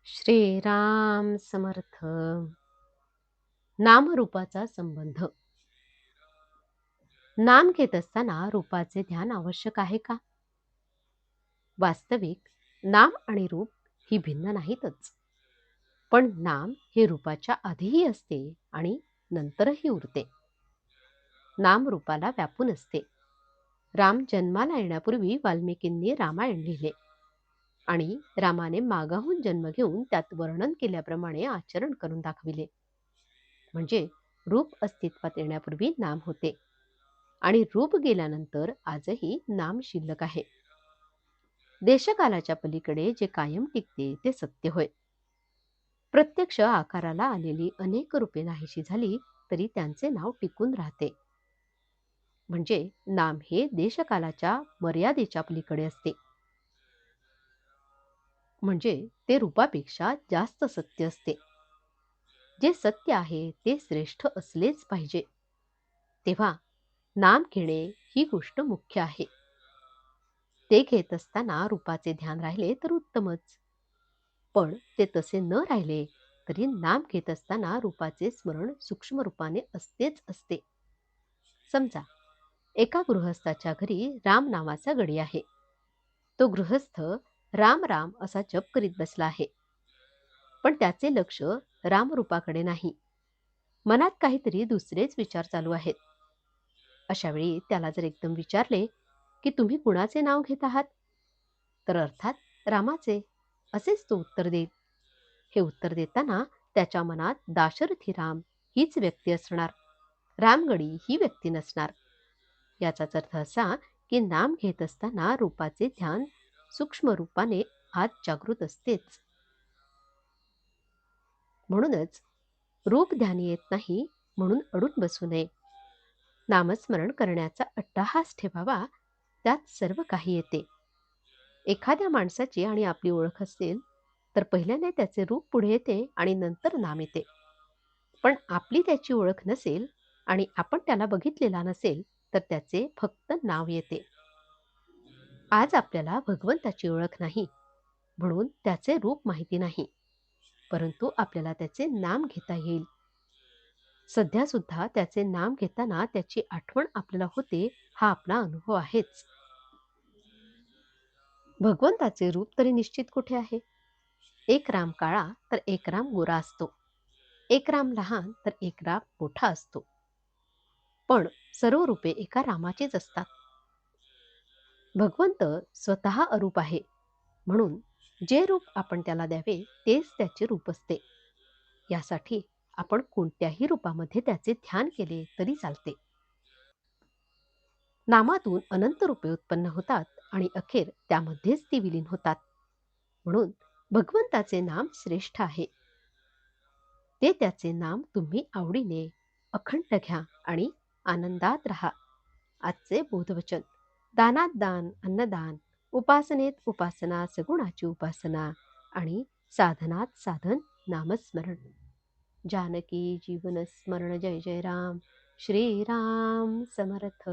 श्रीराम समर्थ. नामरूपाचा संबंध. नाम घेत असताना रूपाचे ध्यान आवश्यक आहे का? वास्तविक नाम आणि रूप ही भिन्न नाहीतच. पण नाम हे रूपाच्या आधीही असते आणि नंतरही उरते. नाम रूपाला व्यापून असते. राम जन्माला येण्यापूर्वी वाल्मिकींनी रामायण लिहिले आणि रामाने मागाहून जन्म घेऊन त्यात वर्णन केल्याप्रमाणे आचरण करून दाखविले. म्हणजे रूप अस्तित्वात येण्यापूर्वी नाम होते आणि रूप गेल्यानंतर आजही नाम शिल्लक आहे. देशकालाच्या पलीकडे जे कायम टिकते ते सत्य होय. प्रत्यक्ष आकाराला आलेली अनेक रूपे नाहीशी झाली तरी त्यांचे नाव टिकून राहते. म्हणजे नाम हे देशकालाच्या मर्यादेच्या पलीकडे असते. म्हणजे ते रूपापेक्षा जास्त सत्य असते. जे सत्य आहे ते श्रेष्ठ असलेच पाहिजे. तेव्हा नाम घेणे ही गोष्ट मुख्य आहे. ते घेत असताना रूपाचे ध्यान राहिले तर उत्तमच. पण ते तसे न राहिले तरी नाम घेत असताना रूपाचे स्मरण सूक्ष्म रूपाने असतेच असते. समजा एका गृहस्थाच्या घरी राम नावाचा गडी आहे. तो गृहस्थ राम राम असा जप करीत बसला आहे. पण त्याचे लक्ष रामरूपाकडे नाही. मनात काहीतरी दुसरेच विचार चालू आहेत. अशा वेळी त्याला जर एकदम विचारले की तुम्ही कुणाचे नाव घेत आहात, तर अर्थात रामाचे असेच तो उत्तर देईल. हे उत्तर देताना त्याच्या मनात दाशरथी राम हीच व्यक्ती असणार, रामगडी ही व्यक्ती नसणार. याचाच अर्थ असा की नाम घेत असताना रूपाचे ध्यान सूक्ष्म रूपाने आत जागृत असतेच. म्हणूनच रूप ध्यानी येत नाही म्हणून अडून बसू नये. नामस्मरण करण्याचा अट्टाहास ठेवावा, त्यात सर्व काही येते. एखाद्या माणसाची आणि आपली ओळख असेल तर पहिल्याने त्याचे रूप पुढे येते आणि नंतर नाम येते. पण आपली त्याची ओळख नसेल आणि आपण त्याला बघितलेला नसेल तर त्याचे फक्त नाव येते. आज आपल्याला भगवंताची ओळख नाही म्हणून त्याचे रूप माहिती नाही, परंतु आपल्याला त्याचे नाम घेता येईल. सध्या सुद्धा त्याचे नाम घेताना त्याची आठवण आपल्याला होते, हा आपला अनुभव आहेच. भगवंताचे रूप तरी निश्चित कुठे आहे? एक राम काळा तर एक राम गोरा असतो. एक राम लहान तर एक राम मोठा असतो. पण सर्व रूपे एका रामाचीच असतात. भगवंत स्वतः अरूप आहे म्हणून जे रूप आपण त्याला द्यावे तेच त्याचे रूप असते. यासाठी आपण कोणत्याही रूपामध्ये त्याचे ध्यान केले तरी चालते. नामातून अनंत रूपे उत्पन्न होतात आणि अखेर त्यामध्येच ती विलीन होतात. म्हणून भगवंताचे नाम श्रेष्ठ आहे. ते त्याचे नाम तुम्ही आवडीने अखंड घ्या आणि आनंदात राहा. आजचे बोधवचन. दानात दान अन्नदान, उपासनेत उपासना सगुणाची उपासना आणि साधनात साधन नामस्मरण. जानकी जीवन स्मरण. जय जय राम. श्रीराम समर्थ.